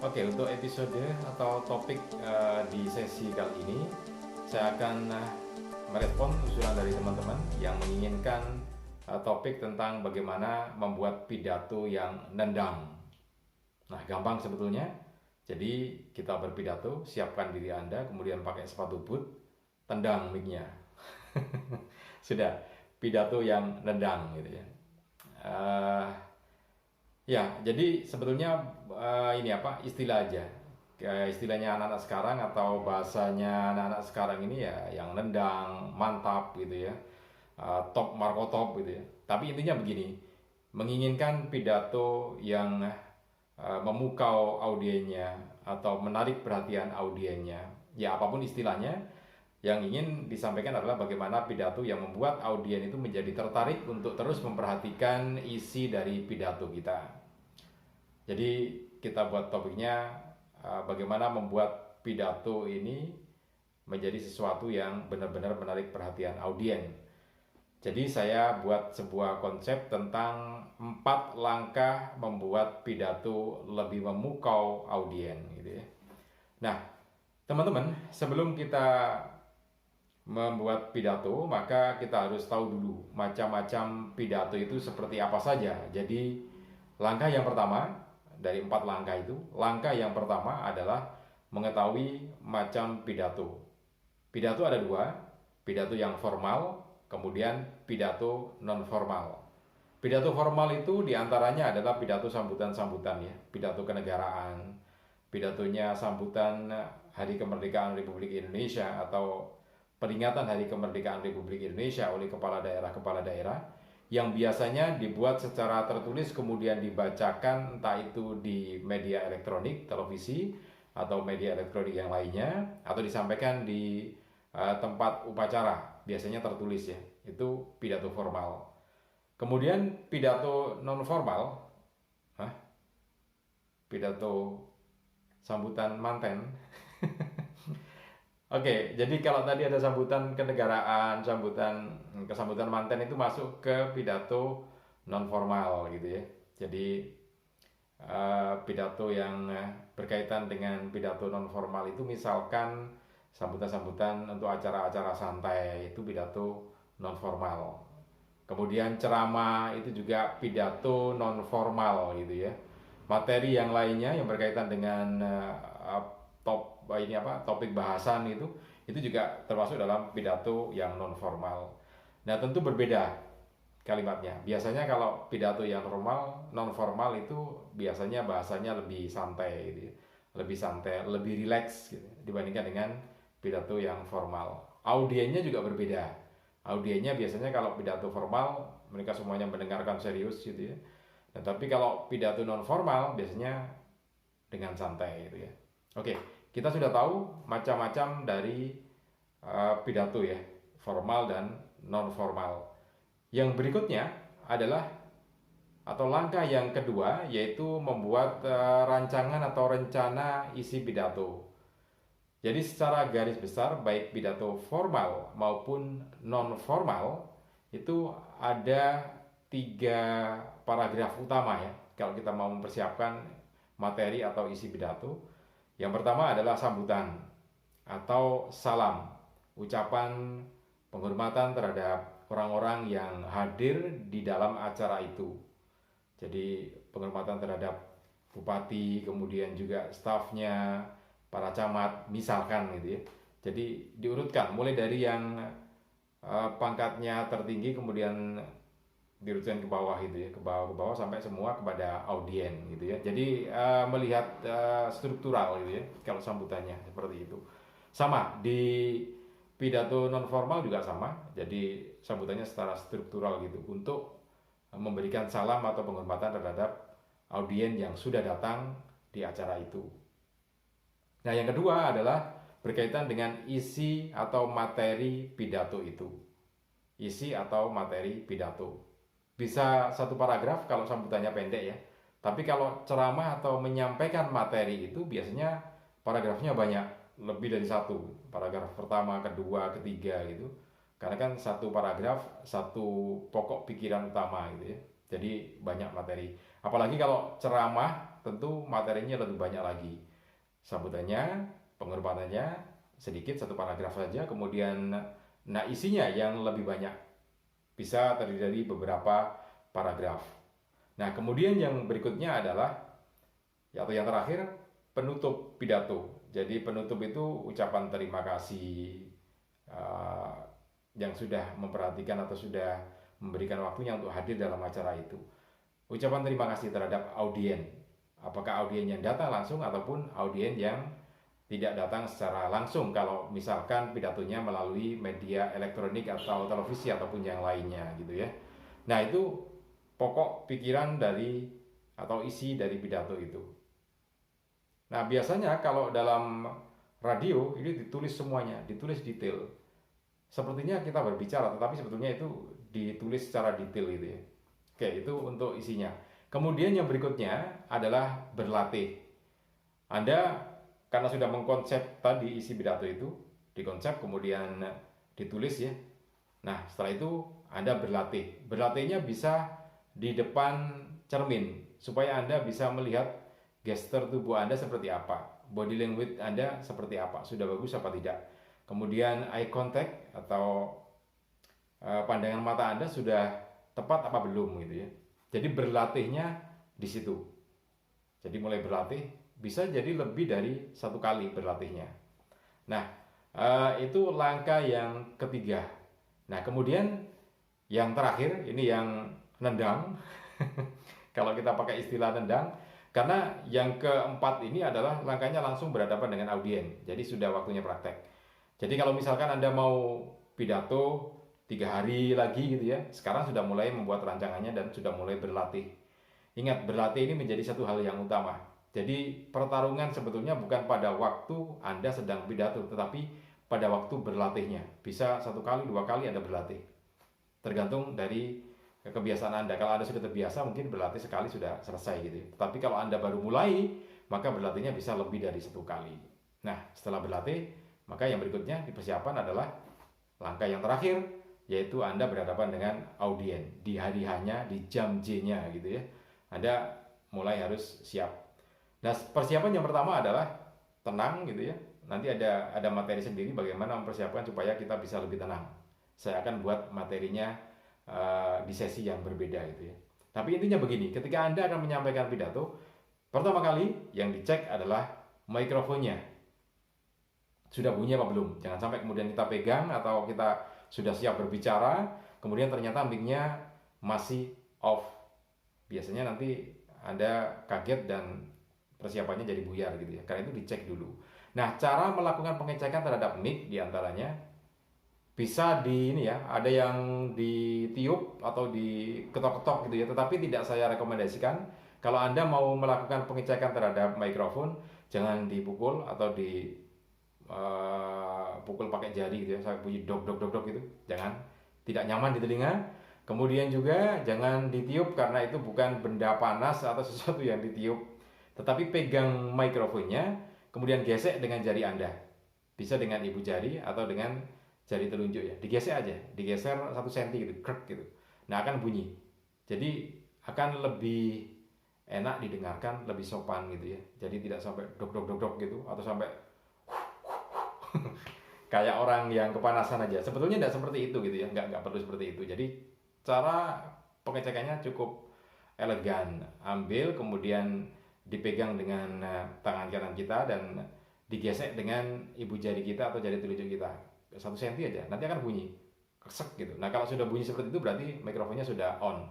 Oke, untuk episode atau topik di sesi kali ini, saya akan merespon usulan dari teman-teman yang menginginkan topik tentang bagaimana membuat pidato yang nendang. Nah, gampang sebetulnya. Jadi, kita berpidato, siapkan diri Anda, kemudian pakai sepatu boot, tendang mic-nya. Sudah, pidato yang nendang gitu ya. Eh, Ya, jadi sebetulnya ini apa istilah aja. Kayak istilahnya anak-anak sekarang atau bahasanya anak-anak sekarang ini ya yang nendang, mantap gitu ya. Top Marco top gitu ya. Tapi intinya begini, menginginkan pidato yang memukau audiennya atau menarik perhatian audiennya. Ya apapun istilahnya, yang ingin disampaikan adalah bagaimana pidato yang membuat audien itu menjadi tertarik untuk terus memperhatikan isi dari pidato kita. Jadi kita buat topiknya bagaimana membuat pidato ini menjadi sesuatu yang benar-benar menarik perhatian audien. Jadi saya buat sebuah konsep tentang 4 langkah membuat pidato lebih memukau audien gitu ya. Nah, teman-teman, sebelum kita membuat pidato, maka kita harus tahu dulu macam-macam pidato itu seperti apa saja. Jadi, langkah yang pertama dari 4 langkah itu, langkah yang pertama adalah mengetahui macam pidato. Pidato ada 2, pidato yang formal, kemudian pidato non formal. Pidato formal itu diantaranya adalah pidato sambutan-sambutan ya, pidato kenegaraan, pidatonya sambutan Hari Kemerdekaan Republik Indonesia atau peringatan Hari Kemerdekaan Republik Indonesia oleh kepala daerah yang biasanya dibuat secara tertulis kemudian dibacakan entah itu di media elektronik, televisi atau media elektronik yang lainnya atau disampaikan di tempat upacara, biasanya tertulis ya. Itu pidato formal. Kemudian pidato non formal, pidato sambutan manten. Oke, jadi kalau tadi ada sambutan kenegaraan, kesambutan manten itu masuk ke pidato non formal gitu ya. Jadi pidato yang berkaitan dengan pidato non formal itu misalkan sambutan-sambutan untuk acara-acara santai itu pidato non formal. Kemudian ceramah itu juga pidato non formal gitu ya. Materi yang lainnya yang berkaitan dengan topik bahasan itu juga termasuk dalam pidato yang non formal. Nah, tentu berbeda kalimatnya. Biasanya kalau pidato yang normal, non formal itu biasanya bahasanya lebih santai gitu ya. Lebih santai, lebih rileks gitu, dibandingkan dengan pidato yang formal. Audiennya juga berbeda. Audiennya biasanya kalau pidato formal mereka semuanya mendengarkan serius gitu ya. Nah, tapi kalau pidato non formal biasanya dengan santai gitu ya. Oke, kita sudah tahu macam-macam dari pidato ya, formal dan non formal. Yang berikutnya adalah atau langkah yang kedua yaitu membuat rancangan atau rencana isi pidato. Jadi secara garis besar baik pidato formal maupun non formal itu ada 3 paragraf utama ya kalau kita mau mempersiapkan materi atau isi pidato. Yang pertama adalah sambutan atau salam, ucapan penghormatan terhadap orang-orang yang hadir di dalam acara itu. Jadi penghormatan terhadap bupati, kemudian juga stafnya, para camat, misalkan gitu ya. Jadi diurutkan mulai dari yang pangkatnya tertinggi kemudian dirutkan ke bawah gitu ya, ke bawah sampai semua kepada audien gitu ya. Jadi melihat struktural gitu ya kalau sambutannya seperti itu. Sama di pidato non formal juga sama. Jadi sambutannya secara struktural gitu untuk memberikan salam atau penghormatan terhadap audien yang sudah datang di acara itu. Nah, yang kedua adalah berkaitan dengan isi atau materi pidato itu. Isi atau materi pidato. Bisa 1 paragraf kalau sambutannya pendek ya. Tapi kalau ceramah atau menyampaikan materi itu biasanya paragrafnya banyak, lebih dari 1. Paragraf pertama, kedua, ketiga gitu. Karena kan 1 paragraf, 1 pokok pikiran utama gitu ya. Jadi banyak materi. Apalagi kalau ceramah, tentu materinya lebih banyak lagi. Sambutannya, pengorbanannya sedikit, satu paragraf saja. Kemudian, nah isinya yang lebih banyak. Bisa terdiri dari beberapa paragraf. Nah, kemudian yang berikutnya adalah, atau yang terakhir, penutup pidato. Jadi penutup itu ucapan terima kasih uh, yang sudah memperhatikan atau sudah memberikan waktunya untuk hadir dalam acara itu. Ucapan terima kasih terhadap audien. Apakah audien yang datang langsung ataupun audien yang tidak datang secara langsung, kalau misalkan pidatonya melalui media elektronik atau televisi ataupun yang lainnya gitu ya. Nah, itu pokok pikiran dari atau isi dari pidato itu. Nah, biasanya kalau dalam radio ini ditulis semuanya, ditulis detail. Sepertinya kita berbicara, tetapi sebetulnya itu ditulis secara detail gitu ya. Oke, itu untuk isinya. Kemudian yang berikutnya adalah berlatih. Anda karena sudah mengkonsep tadi isi pidato itu, dikonsep kemudian ditulis ya. Nah, setelah itu Anda berlatih. Berlatihnya bisa di depan cermin supaya Anda bisa melihat gestur tubuh Anda seperti apa, body language Anda seperti apa, sudah bagus apa tidak. Kemudian eye contact atau pandangan mata Anda sudah tepat apa belum gitu ya. Jadi berlatihnya di situ. Jadi mulai berlatih bisa jadi lebih dari satu kali berlatihnya. Nah, itu langkah yang ketiga. Nah, kemudian yang terakhir ini yang nendang. Kalau kita pakai istilah nendang, karena yang keempat ini adalah langkahnya langsung berhadapan dengan audien. Jadi sudah waktunya praktek. Jadi kalau misalkan Anda mau pidato 3 hari lagi gitu ya, sekarang sudah mulai membuat rancangannya dan sudah mulai berlatih. Ingat, berlatih ini menjadi satu hal yang utama. Jadi pertarungan sebetulnya bukan pada waktu Anda sedang pidato, tetapi pada waktu berlatihnya. Bisa 1 kali, 2 kali Anda berlatih. Tergantung dari kebiasaan Anda. Kalau Anda sudah terbiasa, mungkin berlatih sekali sudah selesai gitu. Tetapi kalau Anda baru mulai, maka berlatihnya bisa lebih dari 1 kali. Nah, setelah berlatih, maka yang berikutnya dipersiapkan adalah langkah yang terakhir, yaitu Anda berhadapan dengan audien di hari hanya, di jam J-nya gitu ya. Anda mulai harus siap. Nah, persiapan yang pertama adalah tenang gitu ya. Nanti ada materi sendiri bagaimana mempersiapkan supaya kita bisa lebih tenang. Saya akan buat materinya di sesi yang berbeda gitu ya. Tapi intinya begini, ketika Anda akan menyampaikan pidato, pertama kali yang dicek adalah mikrofonnya. Sudah bunyi apa belum? Jangan sampai kemudian kita pegang atau kita sudah siap berbicara, kemudian ternyata mic-nya masih off. Biasanya nanti Anda kaget dan persiapannya jadi buyar gitu ya. Karena itu dicek dulu. Nah, cara melakukan pengecekan terhadap mic diantaranya bisa di ini ya, ada yang ditiup atau diketok-ketok gitu ya, tetapi tidak saya rekomendasikan. Kalau Anda mau melakukan pengecekan terhadap mikrofon, jangan dipukul atau pukul pakai jari gitu ya, saya bunyi dok dok dok dok gitu, jangan, tidak nyaman di telinga. Kemudian juga jangan ditiup karena itu bukan benda panas atau sesuatu yang ditiup, tetapi pegang mikrofonnya kemudian gesek dengan jari Anda, bisa dengan ibu jari atau dengan jari telunjuk ya, digesek aja, digeser 1 cm gitu, krek gitu. Nah, akan bunyi, jadi akan lebih enak didengarkan, lebih sopan gitu ya. Jadi tidak sampai dok dok dok dok gitu atau sampai kayak orang yang kepanasan aja. Sebetulnya tidak seperti itu gitu ya, nggak perlu seperti itu. Jadi cara pengecekannya cukup elegan. Ambil kemudian dipegang dengan tangan kanan kita dan digesek dengan ibu jari kita atau jari telunjuk kita 1 cm aja, nanti akan bunyi kesek gitu. Nah, kalau sudah bunyi seperti itu berarti mikrofonnya sudah on.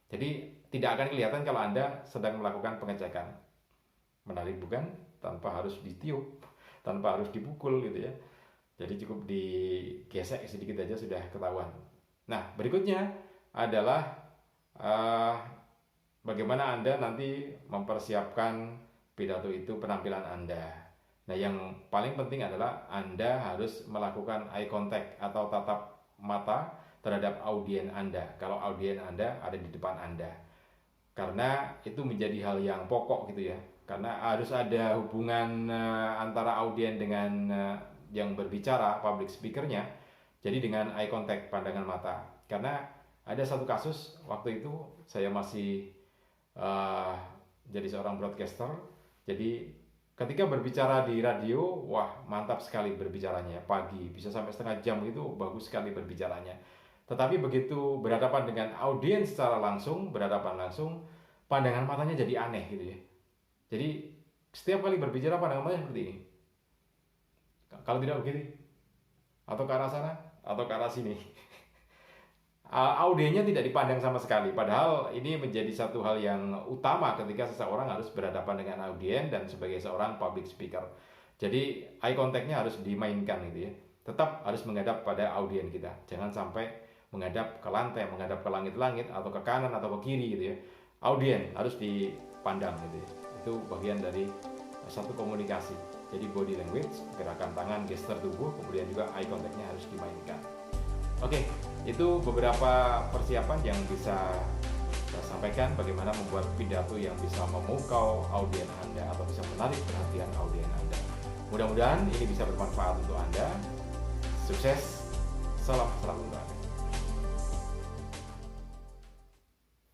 Jadi tidak akan kelihatan kalau Anda sedang melakukan pengecekan. Menarik bukan? Tanpa harus ditiup, tanpa harus dipukul gitu ya. Jadi cukup digesek sedikit aja sudah ketahuan. Nah, berikutnya adalah bagaimana Anda nanti mempersiapkan pidato itu, penampilan Anda. Nah, yang paling penting adalah Anda harus melakukan eye contact atau tatap mata terhadap audien Anda. Kalau audien Anda ada di depan Anda. Karena itu menjadi hal yang pokok gitu ya. Karena harus ada hubungan antara audien dengan yang berbicara, public speakernya. Jadi dengan eye contact, pandangan mata. Karena Ada satu kasus waktu itu saya masih jadi seorang broadcaster. Jadi ketika berbicara di radio, wah mantap sekali berbicaranya. Pagi bisa sampai setengah jam, itu bagus sekali berbicaranya. Tetapi begitu berhadapan dengan audiens secara langsung, berhadapan langsung, pandangan matanya jadi aneh gitu ya. Jadi setiap kali berbicara pandangan matanya seperti ini. Kalau tidak begini, atau ke arah sana, atau ke arah sini. Audiennya tidak dipandang sama sekali. Padahal ini menjadi satu hal yang utama ketika seseorang harus berhadapan dengan audien dan sebagai seorang public speaker. Jadi eye contact-nya harus dimainkan gitu ya. Tetap harus menghadap pada audien kita. Jangan sampai menghadap ke lantai, menghadap ke langit-langit atau ke kanan atau ke kiri gitu ya. Audien harus dipandang gitu ya. Itu bagian dari satu komunikasi. Jadi body language, gerakan tangan, gestur tubuh, kemudian juga eye contact-nya harus dimainkan. Oke, itu beberapa persiapan yang bisa saya sampaikan bagaimana membuat pidato yang bisa memukau audien Anda atau bisa menarik perhatian audien Anda. Mudah-mudahan ini bisa bermanfaat untuk Anda. Sukses, salam selalu untuk Anda.